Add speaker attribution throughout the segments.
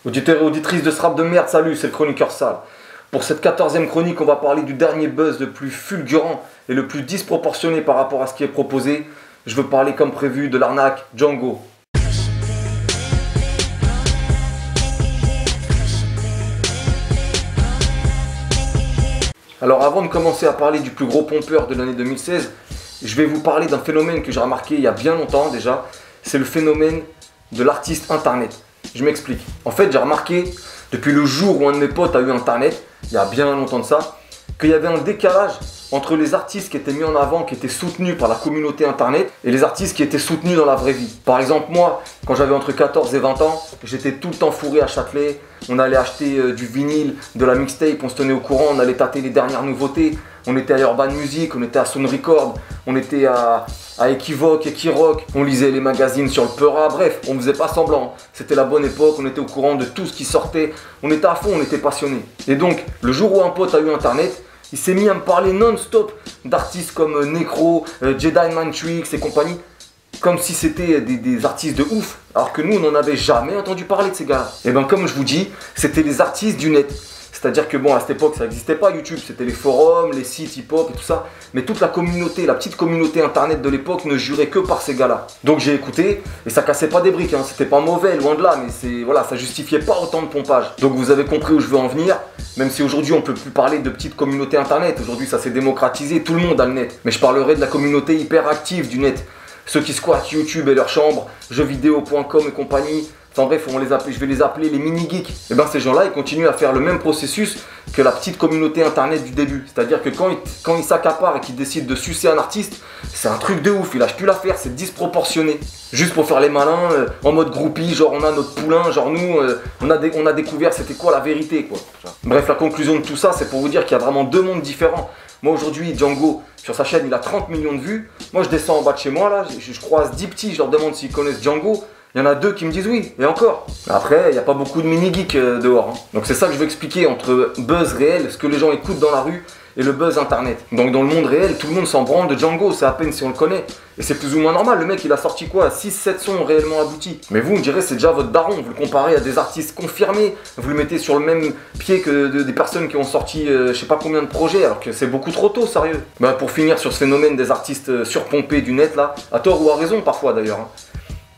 Speaker 1: Auditeurs et auditrices de ce rap de merde, salut, c'est le chroniqueur sale. Pour cette 14e chronique, on va parler du dernier buzz le plus fulgurant et le plus disproportionné par rapport à ce qui est proposé. Je veux parler comme prévu de l'arnaque Django. Alors avant de commencer à parler du plus gros pompeur de l'année 2016, je vais vous parler d'un phénomène que j'ai remarqué il y a bien longtemps déjà. C'est le phénomène de l'artiste internet. Je m'explique. En fait, j'ai remarqué, depuis le jour où un de mes potes a eu internet, il y a bien longtemps de ça, qu'il y avait un décalage entre les artistes qui étaient mis en avant, qui étaient soutenus par la communauté internet, et les artistes qui étaient soutenus dans la vraie vie. Par exemple, moi, quand j'avais entre 14 et 20 ans, j'étais tout le temps fourré à Châtelet. On allait acheter du vinyle, de la mixtape, on se tenait au courant, on allait tâter les dernières nouveautés. On était à Urban Music, on était à Sound Record, on était à Equivoque, Equirock, on lisait les magazines sur le Peura, bref, on faisait pas semblant. C'était la bonne époque, on était au courant de tout ce qui sortait, on était à fond, on était passionnés. Et donc, le jour où un pote a eu internet, il s'est mis à me parler non-stop d'artistes comme Necro, Jedi Mind Tricks et compagnie, comme si c'était des artistes de ouf, alors que nous, on n'en avait jamais entendu parler de ces gars-là. Et ben comme je vous dis, c'était les artistes du net. C'est-à-dire que bon, à cette époque, ça n'existait pas YouTube, c'était les forums, les sites hip-hop et tout ça. Mais toute la communauté, la petite communauté internet de l'époque ne jurait que par ces gars-là. Donc j'ai écouté, et ça cassait pas des briques, hein. C'était pas mauvais, loin de là, mais voilà, ça justifiait pas autant de pompage. Donc vous avez compris où je veux en venir, même si aujourd'hui on peut plus parler de petite communauté internet. Aujourd'hui ça s'est démocratisé, tout le monde a le net. Mais je parlerai de la communauté hyper active du net. Ceux qui squattent YouTube et leur chambre, jeuxvideo.com et compagnie. Enfin bref, je vais les appeler les mini-geeks. Et bien ces gens-là, ils continuent à faire le même processus que la petite communauté internet du début. C'est-à-dire que quand ils s'accaparent et qu'ils décident de sucer un artiste, c'est un truc de ouf, il lâche plus l'affaire, c'est disproportionné. Juste pour faire les malins, en mode groupie, genre on a notre poulain, genre nous, on a découvert c'était quoi la vérité, quoi. Bref, la conclusion de tout ça, c'est pour vous dire qu'il y a vraiment deux mondes différents. Moi aujourd'hui, Django, sur sa chaîne, il a 30 millions de vues. Moi je descends en bas de chez moi, là, je croise 10 petits, je leur demande s'ils connaissent Django. Il y en a 2 qui me disent oui, et encore. Après, il n'y a pas beaucoup de mini-geeks dehors. Hein. Donc c'est ça que je veux expliquer entre buzz réel, ce que les gens écoutent dans la rue, et le buzz internet. Donc dans le monde réel, tout le monde s'en branle de Django, c'est à peine si on le connaît. Et c'est plus ou moins normal, le mec il a sorti quoi, 6-7 sons réellement aboutis. Mais vous, on dirait c'est déjà votre daron, vous le comparez à des artistes confirmés, vous le mettez sur le même pied que des personnes qui ont sorti je sais pas combien de projets, alors que c'est beaucoup trop tôt, sérieux. Bah, pour finir sur ce phénomène des artistes surpompés du net là, à tort ou à raison parfois d'ailleurs. Hein.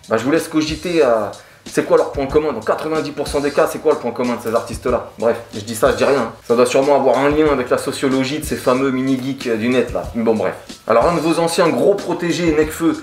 Speaker 1: Bah, je vous laisse cogiter à c'est quoi leur point commun. Dans 90% des cas, c'est quoi le point commun de ces artistes-là? Bref, je dis ça, je dis rien. Ça doit sûrement avoir un lien avec la sociologie de ces fameux mini-geeks du net là. Mais bon, bref. Alors, un de vos anciens gros protégés, Nekfeu,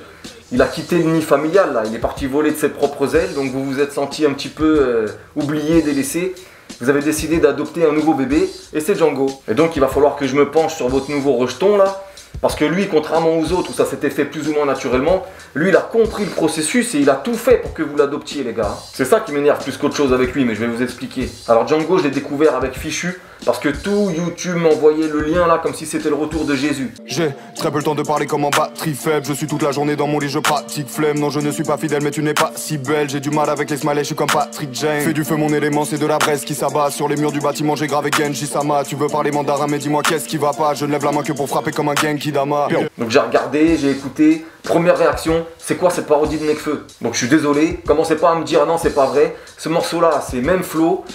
Speaker 1: il a quitté le nid familial là. Il est parti voler de ses propres ailes. Donc, vous vous êtes senti un petit peu oublié, délaissé. Vous avez décidé d'adopter un nouveau bébé et c'est Django. Et donc, il va falloir que je me penche sur votre nouveau rejeton là. Parce que lui, contrairement aux autres où ça s'était fait plus ou moins naturellement, lui il a compris le processus et il a tout fait pour que vous l'adoptiez les gars. C'est ça qui m'énerve plus qu'autre chose avec lui, mais je vais vous expliquer. Alors Django, je l'ai découvert avec Fichu, parce que tout YouTube m'envoyait le lien là comme si c'était le retour de Jésus.
Speaker 2: J'ai très peu le temps de parler comme en batterie faible. Je suis toute la journée dans mon lit, je pratique flemme. Non, je ne suis pas fidèle, mais tu n'es pas si belle. J'ai du mal avec les smileys, je suis comme Patrick Jane. Fais du feu, mon élément, c'est de la braise qui s'abat. Sur les murs du bâtiment, j'ai gravé Genji Sama. Tu veux parler mandarin, mais dis-moi qu'est-ce qui va pas. Je ne lève la main que pour frapper comme un Genki Dama.
Speaker 1: Donc j'ai regardé, j'ai écouté. Première réaction, c'est quoi cette parodie de Nekfeu? Donc je suis désolé, commencez pas à me dire ah non c'est pas vrai. Ce morceau là, c'est même flow,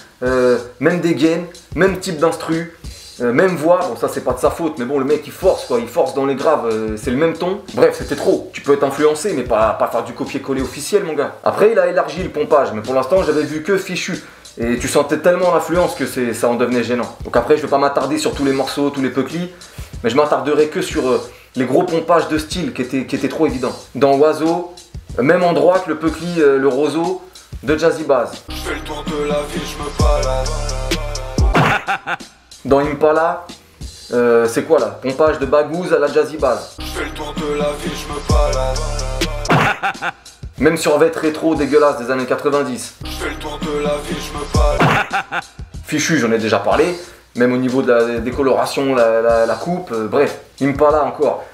Speaker 1: même dégaine, même type d'instru. Même voix, bon ça c'est pas de sa faute, mais bon le mec il force quoi, il force dans les graves, c'est le même ton. Bref, c'était trop, tu peux être influencé mais pas faire du copier-coller officiel mon gars. Après il a élargi le pompage, mais pour l'instant j'avais vu que Fichu. Et tu sentais tellement l'influence que ça en devenait gênant. Donc après je vais pas m'attarder sur tous les morceaux, tous les peuclis, mais je m'attarderai que sur les gros pompages de style qui étaient trop évidents. Dans Oiseau, même endroit que le peucli, le roseau de Jazzy Bass.
Speaker 2: Je fais le tour de la vie, je me balade.
Speaker 1: Dans Impala, c'est quoi là? Pompage de Baghouz à la Jazzy Bass.
Speaker 2: Je fais le tour de la vie, je me balade.
Speaker 1: Même sur vêtements rétro dégueulasse des années 90.
Speaker 2: Je fais le tour de la vie, je me balade.
Speaker 1: Fichu, j'en ai déjà parlé. Même au niveau de la décoloration, la coupe, bref. Impala encore.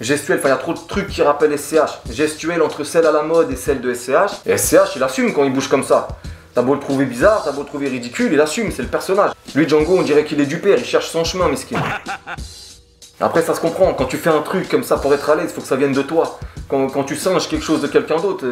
Speaker 1: Gestuelle, enfin il y a trop de trucs qui rappellent SCH. Gestuelle entre celle à la mode et celle de SCH. Et SCH, il assume quand il bouge comme ça. T'as beau le trouver bizarre, t'as beau le trouver ridicule, il assume, c'est le personnage. Lui, Django, on dirait qu'il est du père, il cherche son chemin, mesquin. Après, ça se comprend, quand tu fais un truc comme ça pour être à l'aise, il faut que ça vienne de toi. Quand tu singes quelque chose de quelqu'un d'autre,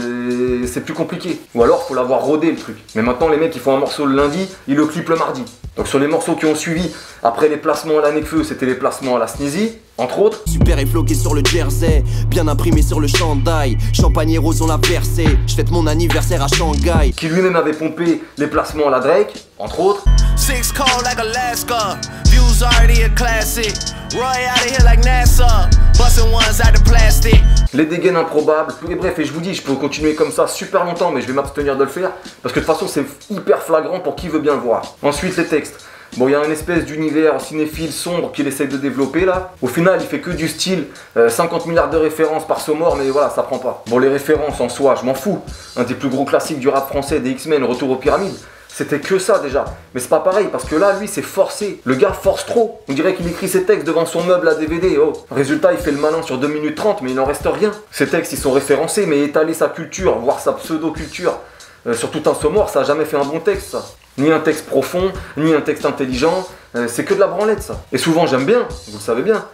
Speaker 1: c'est plus compliqué. Ou alors, faut l'avoir rodé le truc. Mais maintenant, les mecs, ils font un morceau le lundi, ils le clippent le mardi. Donc sur les morceaux qui ont suivi, après les placements à la Nekfeu, c'était les placements à la Sneezy, entre autres.
Speaker 3: Super et floqué sur le jersey, bien imprimé sur le chandail. Champagne et rose on l'a versé, je fête mon anniversaire à Shanghai.
Speaker 1: Qui lui-même avait pompé les placements à la Drake, entre autres.
Speaker 4: Six cold like Alaska, views already a classic. Roy out of here like NASA, busting ones out of plastic.
Speaker 1: Les dégaines improbables, et bref, et je vous dis, je peux continuer comme ça super longtemps, mais je vais m'abstenir de le faire, parce que de toute façon c'est hyper flagrant pour qui veut bien le voir. Ensuite les textes. Bon, il y a une espèce d'univers cinéphile sombre qu'il essaye de développer là. Au final, il fait que du style 50 milliards de références par Somore, mais voilà, ça prend pas. Bon, les références en soi, je m'en fous. Un des plus gros classiques du rap français, des X-Men, Retour aux Pyramides. C'était que ça déjà. Mais c'est pas pareil, parce que là, lui, c'est forcé. Le gars force trop. On dirait qu'il écrit ses textes devant son meuble à DVD. Oh. Résultat, il fait le malin sur 2 minutes 30, mais il en reste rien. Ces textes, ils sont référencés, mais étaler sa culture, voire sa pseudo-culture, sur tout un Somore, ça a jamais fait un bon texte, ça. Ni un texte profond, ni un texte intelligent, c'est que de la branlette ça. Et souvent j'aime bien, vous le savez bien,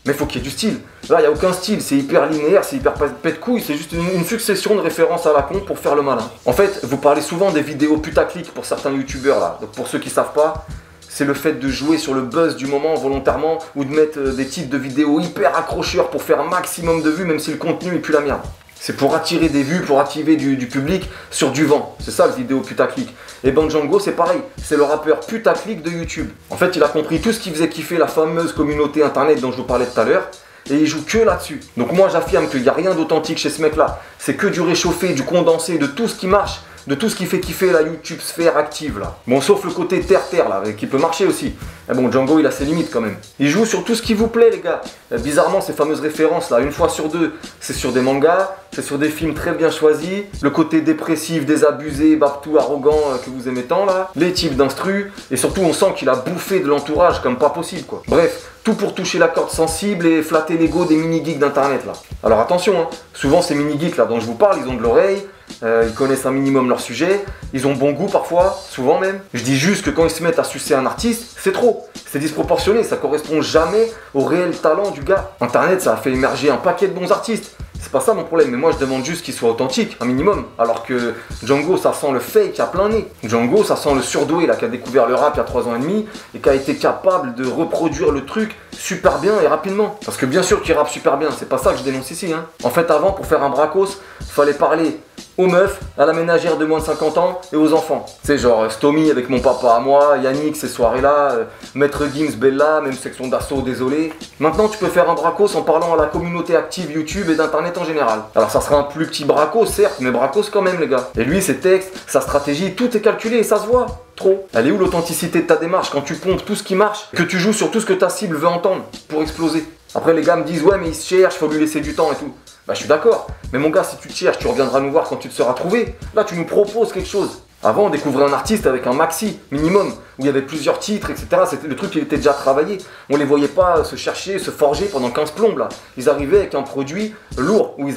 Speaker 1: mais faut qu'il y ait du style. Là il n'y a aucun style, c'est hyper linéaire, c'est hyper pète couille, c'est juste une succession de références à la con pour faire le malin. En fait, vous parlez souvent des vidéos putaclic pour certains youtubeurs là, donc pour ceux qui savent pas, c'est le fait de jouer sur le buzz du moment volontairement ou de mettre des titres de vidéos hyper accrocheurs pour faire un maximum de vues même si le contenu est plus la merde. C'est pour attirer des vues, pour activer du public sur du vent. C'est ça le vidéo putaclic. Et ben Django c'est pareil, c'est le rappeur putaclic de YouTube. En fait il a compris tout ce qui faisait kiffer la fameuse communauté internet dont je vous parlais tout à l'heure. Et il joue que là-dessus. Donc moi j'affirme qu'il n'y a rien d'authentique chez ce mec là. C'est que du réchauffé, du condensé, de tout ce qui marche. De tout ce qui fait kiffer la YouTube sphère active là. Bon sauf le côté terre-terre là, qui peut marcher aussi. Mais bon Django il a ses limites quand même. Il joue sur tout ce qui vous plaît les gars. Bizarrement ces fameuses références là, une fois sur deux, c'est sur des mangas, c'est sur des films très bien choisis. Le côté dépressif, désabusé, babtou, arrogant que vous aimez tant là. Les types d'instru. Et surtout on sent qu'il a bouffé de l'entourage comme pas possible quoi. Bref, tout pour toucher la corde sensible et flatter l'ego des mini-geeks d'internet là. Alors attention, hein, souvent ces mini-geeks là dont je vous parle, ils ont de l'oreille. Ils connaissent un minimum leur sujet, ils ont bon goût parfois, souvent même. Je dis juste que quand ils se mettent à sucer un artiste, c'est trop, c'est disproportionné, ça correspond jamais au réel talent du gars. Internet ça a fait émerger un paquet de bons artistes, c'est pas ça mon problème, mais moi je demande juste qu'il soit authentique, un minimum. Alors que Django ça sent le fake à plein nez. Django ça sent le surdoué là qui a découvert le rap il y a 3 ans et demi et qui a été capable de reproduire le truc super bien et rapidement. Parce que bien sûr qu'il rappe super bien, c'est pas ça que je dénonce ici hein. En fait avant pour faire un bracos, fallait parler aux meufs, à la ménagère de moins de 50 ans et aux enfants. C'est genre Stomy avec mon papa à moi, Yannick ces soirées-là, Maître Gims, Bella, même section d'assaut, désolé. Maintenant tu peux faire un bracos en parlant à la communauté active YouTube et d'internet en général. Alors ça sera un plus petit bracos certes, mais bracos quand même les gars. Et lui ses textes, sa stratégie, tout est calculé et ça se voit. Trop. Elle est où l'authenticité de ta démarche quand tu pompes tout ce qui marche, que tu joues sur tout ce que ta cible veut entendre pour exploser. Après les gars me disent ouais mais il se cherche, faut lui laisser du temps et tout. Bah je suis d'accord, mais mon gars si tu te cherches, tu reviendras nous voir quand tu te seras trouvé. Là tu nous proposes quelque chose. Avant on découvrait un artiste avec un maxi minimum, où il y avait plusieurs titres, etc. C'était le truc qui était déjà travaillé. On les voyait pas se chercher, se forger pendant 15 plombes là. Ils arrivaient avec un produit lourd, où ils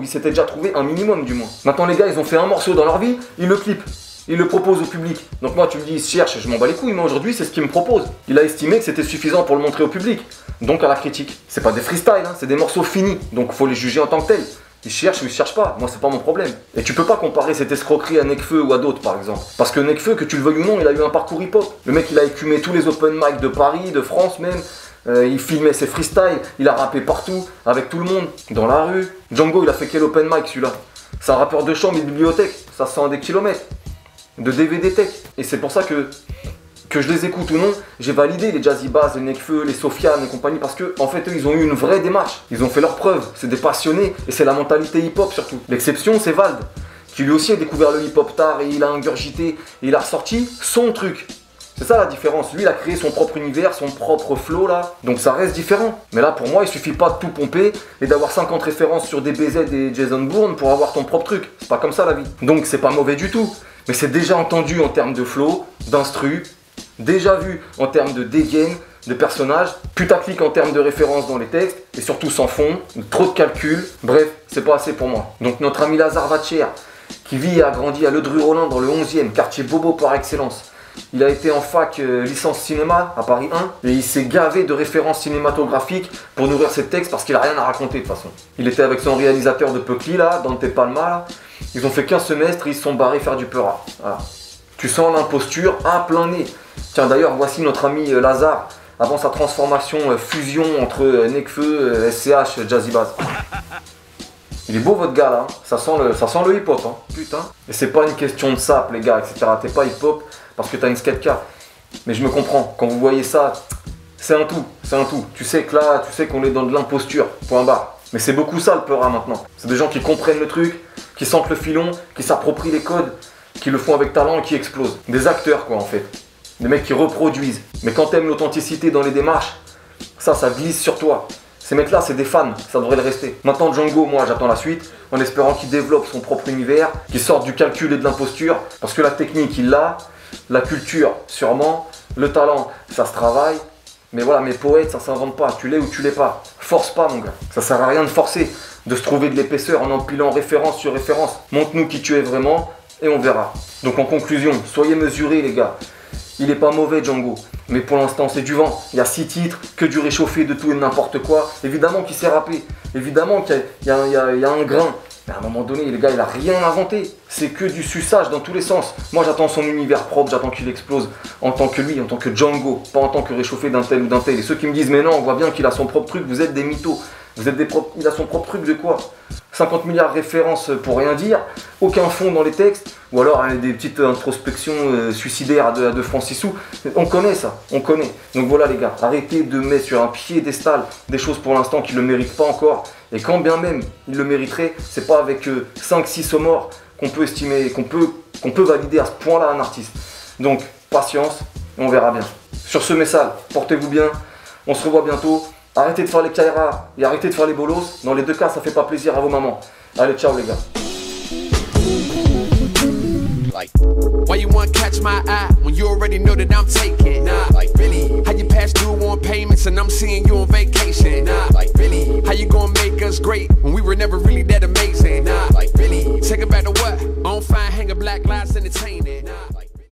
Speaker 1: s'étaient déjà trouvé un minimum du moins. Maintenant les gars ils ont fait un morceau dans leur vie, ils le clippent. Il le propose au public. Donc moi tu me dis il se cherche, je m'en bats les couilles, mais aujourd'hui c'est ce qu'il me propose. Il a estimé que c'était suffisant pour le montrer au public. Donc à la critique. C'est pas des freestyles, hein, c'est des morceaux finis. Donc faut les juger en tant que tels. Il cherche ou il cherche pas, moi c'est pas mon problème. Et tu peux pas comparer cette escroquerie à Nekfeu ou à d'autres par exemple. Parce que Nekfeu, que tu le veuilles ou non, il a eu un parcours hip-hop. Le mec il a écumé tous les open mic de Paris, de France même. Il filmait ses freestyles, il a rappé partout, avec tout le monde, dans la rue. Django il a fait quel open mic celui-là? C'est un rappeur de chambre et de bibliothèque, ça sent des kilomètres. De DVD tech. Et c'est pour ça que je les écoute ou non, j'ai validé les Jazzy Bass, les Nekfeu, les Sofiane et compagnie parce que en fait eux ils ont eu une vraie démarche. Ils ont fait leurs preuves, c'est des passionnés et c'est la mentalité hip-hop surtout. L'exception c'est Vald, qui lui aussi a découvert le hip-hop tard et il a ingurgité et il a ressorti son truc. C'est ça la différence, lui il a créé son propre univers, son propre flow là, donc ça reste différent. Mais là pour moi il suffit pas de tout pomper et d'avoir 50 références sur DBZ et Jason Bourne pour avoir ton propre truc, c'est pas comme ça la vie. Donc c'est pas mauvais du tout, mais c'est déjà entendu en termes de flow, d'instru, déjà vu en termes de dégaine, de personnages, putaclic en termes de références dans les textes, et surtout sans fond, trop de calculs, bref, c'est pas assez pour moi. Donc notre ami Lazare Vatcher, qui vit et a grandi à Ledru-Rollin dans le 11e, quartier bobo par excellence, Il a été en fac licence cinéma à Paris 1 et il s'est gavé de références cinématographiques pour nourrir ses textes parce qu'il a rien à raconter de toute façon. Il était avec son réalisateur de Peucli là, Dante Palma là. Ils ont fait qu'un semestre, ils se sont barrés faire du Peura. Voilà. Tu sens l'imposture à plein nez. Tiens d'ailleurs voici notre ami Lazare avant sa transformation fusion entre Nekfeu, SCH, Jazzy Bass. Il est beau votre gars là, ça sent le hip hop hein. Putain. Et c'est pas une question de sap les gars, etc. T'es pas hip hop parce que t'as une skate car. Mais je me comprends, quand vous voyez ça, c'est un tout. Tu sais que là, tu sais qu'on est dans de l'imposture, point barre. Mais c'est beaucoup ça le Peura maintenant. C'est des gens qui comprennent le truc, qui sentent le filon, qui s'approprient les codes, qui le font avec talent et qui explosent. Des acteurs quoi en fait. Des mecs qui reproduisent. Mais quand t'aimes l'authenticité dans les démarches, ça glisse sur toi. Ces mecs-là, c'est des fans, ça devrait le rester. Maintenant, Django, moi, j'attends la suite, en espérant qu'il développe son propre univers, qu'il sorte du calcul et de l'imposture, parce que la technique, il l'a, la culture, sûrement, le talent, ça se travaille, mais voilà, mes poètes, ça s'invente pas, tu l'es ou tu l'es pas. Force pas, mon gars. Ça sert à rien de forcer, de se trouver de l'épaisseur en empilant référence sur référence. Montre-nous qui tu es vraiment, et on verra. Donc, en conclusion, soyez mesurés, les gars. Il est pas mauvais Django, mais pour l'instant c'est du vent. Il y a 6 titres, que du réchauffé, de tout et de n'importe quoi. Évidemment qu'il s'est rappé, évidemment qu'il y a un grain. Mais à un moment donné, le gars il a rien inventé. C'est que du suçage dans tous les sens. Moi j'attends son univers propre, j'attends qu'il explose en tant que lui, en tant que Django, pas en tant que réchauffé d'un tel ou d'un tel. Et ceux qui me disent mais non, on voit bien qu'il a son propre truc, vous êtes des mythos. Il a son propre truc de quoi? 50 milliards de références pour rien dire, aucun fond dans les textes, ou alors des petites introspections suicidaires de Francisou. On connaît ça, on connaît. Donc voilà les gars, arrêtez de mettre sur un piédestal des choses pour l'instant qui ne le méritent pas encore. Et quand bien même il le mériterait, c'est pas avec 5-6 sauts morts qu'on peut estimer, qu'on peut valider à ce point-là un artiste. Donc patience, et on verra bien. Sur ce message, portez-vous bien, on se revoit bientôt. Arrêtez de faire les Kaira et arrêtez de faire les bolos. Dans les deux cas, ça fait pas plaisir à vos mamans. Allez, ciao les gars.
Speaker 5: Like, why you wanna catch my eye when you already know that I'm taking? Nah, like really? How you pass due on payments and I'm seeing you on vacation? Nah, like really? How you gonna make us great when we were never really that amazing? Nah.